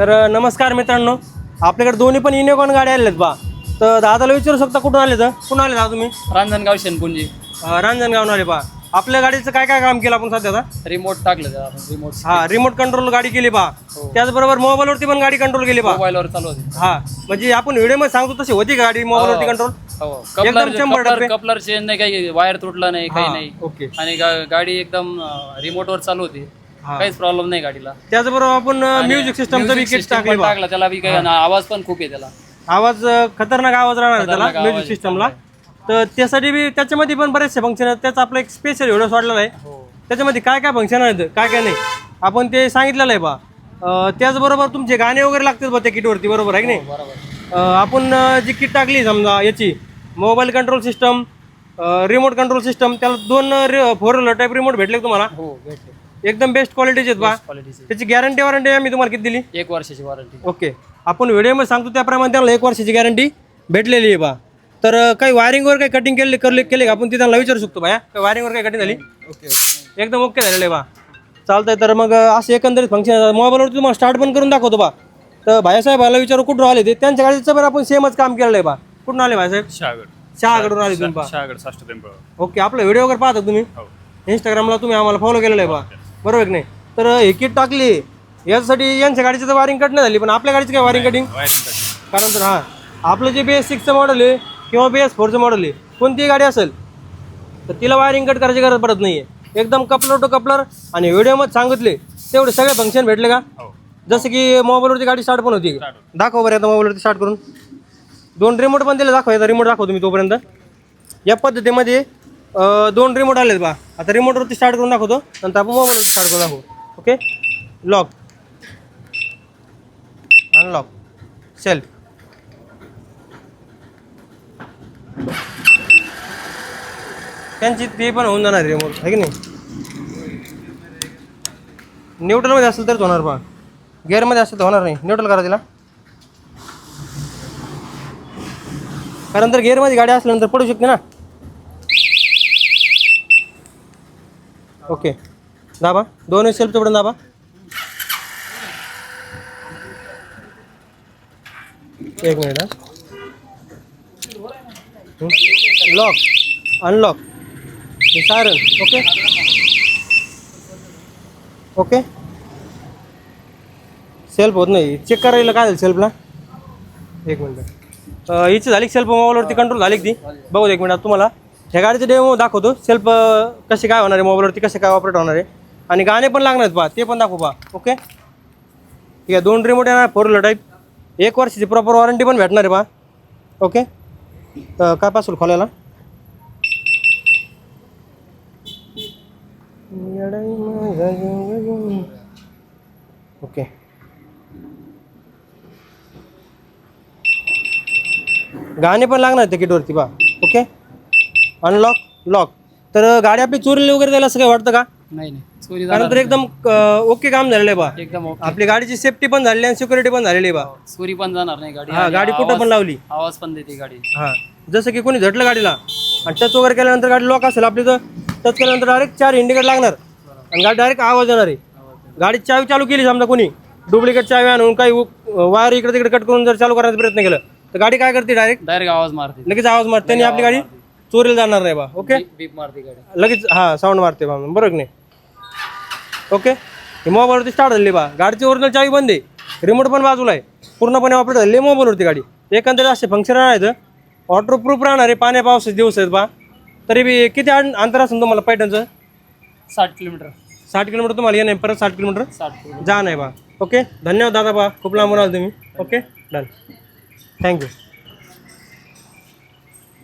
तर नमस्कार मित्रांनो, आपल्याकडे दोन्ही पण युनिकॉर्न गाड्या आलेत बा. तर दादाला विचारू शकता कुठून आले, तर कुठून आले दादा तुम्ही? रांजणगाव शेनपुंजी. रांजणगावून आले बा. आपल्या गाडीचं काय काय काम केलं आपण सध्या? रिमोट टाकलं त्याला आपण. रिमोट रिमोट कंट्रोल गाडी केली बा. त्याचबरोबर मोबाईलवरती पण गाडी कंट्रोल केली बा. मोबाईलवर चालू होती. म्हणजे आपण व्हिडिओ मध्ये सांगतो तशी होती गाडी मोबाईलवरती कंट्रोल. एकदम 100%. कपलर चेंज नाही, काही वायर तुटला नाही, काही नाही. ओके. आणि गाडी एकदम रिमोटवर चालू होती. काहीच प्रॉब्लेम नाही गाडीला. त्याचबरोबर आपण म्युझिक सिस्टमचं बी किट टाकला त्याला बी काही आवाज पण खूप आहे त्याला. आवाज खतरनाक आवाज राहणार त्याला म्युझिक सिस्टमला. तर त्यासाठी बी त्याच्यामध्ये पण बरेचसे फंक्शन आहेत. त्याचा आपला एक स्पेशल व्हिडिओ सोडलेला आहे. त्याच्यामध्ये काय काय फंक्शन आहेत काय काय नाही आपण ते सांगितलेलं आहे बा. त्याचबरोबर तुमचे गाणे वगैरे लागतात बा त्या किटवरती, बरोबर आहे की नाही? आपण जी किट टाकली समजा याची mobile control system, remote control system, त्याला 2 4 व्हीलर टाईप रिमोट भेटले तुम्हाला. हो भेटले. एकदम बेस्ट क्वालिटीचे आहेत बा. त्याची गॅरंटी वॉरंटी आम्ही तुम्हाला किती दिली? 1 वर्षाची वॉरंटी. ओके. आपण व्हिडिओमध्ये सांगतो त्याप्रमाणे त्याला 1 वर्षाची गॅरंटी भेटलेली आहे बा. तर काही वायरिंगवर काही कटिंग केले का आपण तिथं विचारू शकतो बाया? काही वायरिंगवर काही कटिंग झाली? ओके, एकदम ओके झालेलं आहे बा. चालतंय. तर मग असं एकंदरीत फंक्शन मोबाईलवरती तुम्हाला स्टार्ट पण करून दाखवतो बा. तर भाईसाहेबाला विचारू कुठून आले ते. त्यांच्या गाडीचं पण आपण सेमच काम केलेलं आहे बा. कुठून आले भाईसाहेब? शहागडून आले तुम्ही बा. ओके. आपला व्हिडिओ वगैरे पाहता तुम्ही इंस्टाग्रामला, तुम्ही आम्हाला फॉलो केलेलं आहे बा, बरोबर की नाही? तर हे किट टाकली यासाठी यांच्या गाडीची तर वायरिंग कट नाही झाली, पण आपल्या गाडीची काय वायरिंग कटिंग? कारण तर आपलं जे BS6चं मॉडेल आहे किंवा BS4चं मॉडेल आहे, कोणतीही गाडी असेल तर तिला वायरिंग कट करायची गरज पडत नाही आहे. एकदम कपलर टू कपलर. आणि व्हिडिओमध्ये सांगितले तेवढे सगळे फंक्शन भेटले का? जसं की मोबाईलवरती गाडी स्टार्ट पण होती. दाखव बरं आता मोबाईलवरती स्टार्ट करून. 2 रिमोट पण दिले. दाखव, रिमोट दाखव तुम्ही तोपर्यंत. या पद्धतीमध्ये 2 रिमोट आलेत बा. आता रिमोटवरती स्टार्ट करून दाखवतो, नंतर आपण मोबाईलवरती स्टार्ट करून दाखवू. ओके. Lock, unlock, self. त्यांची ते पण होऊन जाणार रिमोट, आहे की नाही? न्यूट्रलमध्ये असेल तरच होणार बा. गिअरमध्ये असेल तर होणार नाही. न्यूट्रल करा तिला, कारण तर गिअरमध्ये गाडी असल्यानंतर पडू शकते ना. ओके. दाबा, 2 सेल्फ चोपडून दाबा. एक minute. Lock, unlock, siren. Okay okay. Self होत नाही. चेक करायला काय झालं सेल्फला? एक मिनिट. हिची झाली सेल्फ मोबाईलवरती कंट्रोल झाली ती? बघू एक मिनिट. तुम्हाला ह्या गाडीचं डेमो दाखवतो. सेल्फ कशी काय होणार आहे, मोबाईलवरती कसे काय ऑपरेट होणार आहे, आणि गाणे पण लागणार आहेत बा, ते पण दाखवू बा. ओके. ठीक आहे. 2 रिमोट येणार 4 व्हीलर टाईप. 1 वर्षाची प्रॉपर वॉरंटी पण भेटणार आहे बा. ओके. काय पासून खोलायला? ओके. गाणे पण लागणार आहेत तिकीटवरती बा. ओके. Unlock, lock. तर गाडी आपली चोरीला वगैरे जायला असं काय वाटतं का? नाही चोरी कारण तर एकदम ओके काम झालेलं आहे बा. एकदम ओके. आपली गाडीची सेफ्टी पण झालेली आणि सिक्युरिटी पण झालेली आहे बा. चोरी पण जाणार नाही गाडी. गाडी कुठं पण लावली, आवाज पण देते गाडी. जसं की कोणी झटलं गाडीला आणि टच वगैरे केल्यानंतर गाडी लॉक असेल आपली, तर टच केल्यानंतर डायरेक्ट 4 इंडिकेटर लागणार आणि गाडी डायरेक्ट आवाज येणार आहे. गाडी चावी चालू केली समजा कोणी डुप्लिकेट चावी आणून काही वायर इकडे तिकडे कट करून जर चालू करायचा प्रयत्न केला तर गाडी काय करते? डायरेक्ट आवाज मारते. लगेच आवाज मारते. त्यांनी आपली गाडी चोरीला जाणार नाही बा. ओके. बीप मारते गाडी लगेच. साऊंड मारते बा, बरोबर की नाही? ओके. ही मोबाईलवरती स्टार्ट झाली बा. गाडीची ओरिजिनल चावी बंद आहे, रिमोट पण बाजूला आहे, पूर्णपणे ऑपरेट झाली मोबाईलवरती गाडी. एकंदरीत असे फंक्शन आहेत. वॉटरप्रूफ राहणार आहे. पाण्या पावसाचे दिवस आहेत बा. तरी बी किती अंतर असेल तुम्हाला पैठणचं? 60 किलोमीटर. 60 किलोमीटर तुम्हाला येणं आहे, परत 60 किलोमीटर 60 जा नाही बा. ओके. धन्यवाद दादा बा, खूप लांबून आला तुम्ही. Okay, done. थँक्यू.